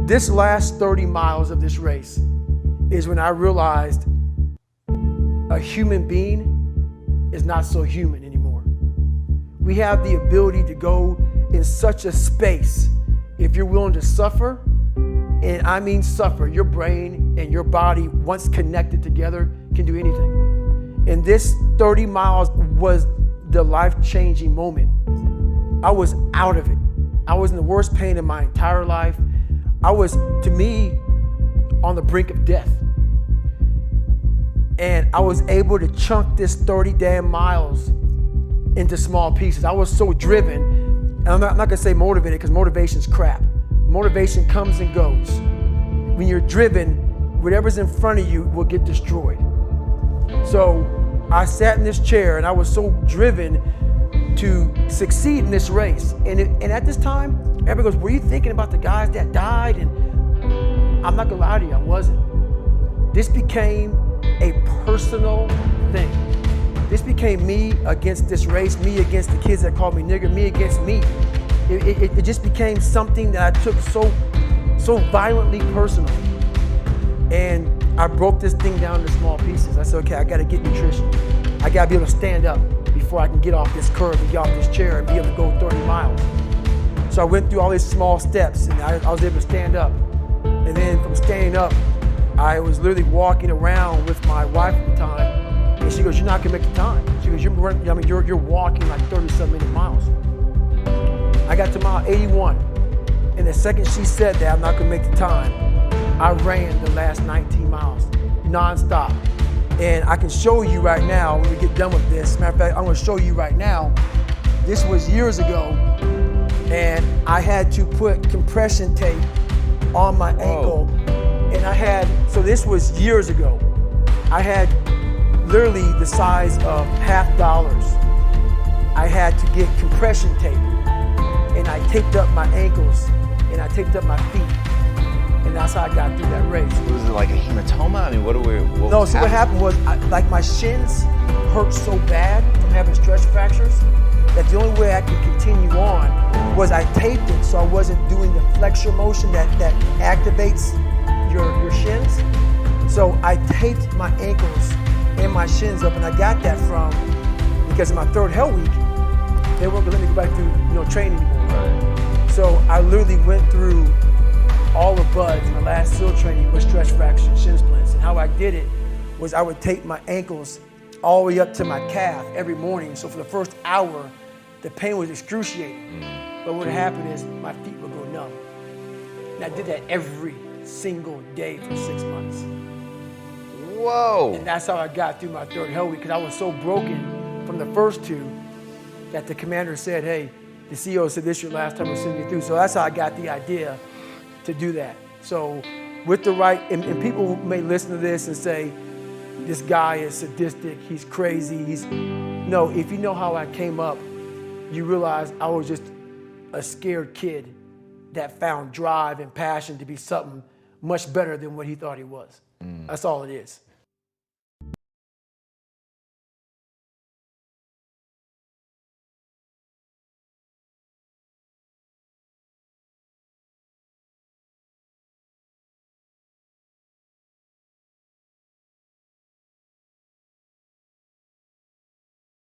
This last 30 miles of this race is when I realized a human being is not so human anymore. We have the ability to go in such a space if you're willing to suffer, and I mean suffer. Your brain and your body, once connected together, can do anything. And this 30 miles was the life-changing moment. I was out of it. I was in the worst pain in my entire life. I was, to me, on the brink of death. And I was able to chunk this 30 damn miles into small pieces. I was so driven, and I'm not gonna say motivated, because motivation's crap. Motivation comes and goes. When you're driven, whatever's in front of you will get destroyed. So I sat in this chair and I was so driven to succeed in this race. And at this time, everybody goes, were you thinking about the guys that died? And I'm not gonna lie to you, I wasn't. This became a personal thing. This became me against this race, me against the kids that called me nigger, me against me. It just became something that I took so violently personal. And I broke this thing down into small pieces. I said, okay, I gotta get nutrition. I gotta be able to stand up before I can get off this curb and get off this chair and be able to go 30 miles. So I went through all these small steps and I was able to stand up. And then from standing up, I was literally walking around with my wife at the time. And she goes, you're not gonna make the time. She goes, you're walking like 30-some minute miles. I got to mile 81. And the second she said that I'm not gonna make the time, I ran the last 19 miles, nonstop. And I can show you right now when we get done with this. Matter of fact, I'm gonna show you right now. This was years ago, and I had to put compression tape on my ankle. And so this was years ago. I had literally the size of $50. I had to get compression tape, and I taped up my ankles, and I taped up my feet. And that's how I got through that race. Was it like a hematoma? I mean, what happened was, like my shins hurt so bad from having stress fractures that the only way I could continue on was I taped it so I wasn't doing the flexure motion that activates your shins. So I taped my ankles and my shins up, and I got that from, because in my third hell week, they weren't gonna let me go back through training anymore. Right. So I literally went through all the buds in my last SEAL training with stress fractures and shin splints. And how I did it was I would tape my ankles all the way up to my calf every morning. So for the first hour, the pain was excruciating. But what happened is my feet would go numb. And I did that every single day for 6 months. Whoa. And that's how I got through my third hell week, because I was so broken from the first two that the commander said, hey, the CEO said this is your last time we're sending you through. So that's how I got the idea to do that. So with the right, and people may listen to this and say, this guy is sadistic, he's crazy, no, if you know how I came up, you realize I was just a scared kid that found drive and passion to be something much better than what he thought he was. That's all it is.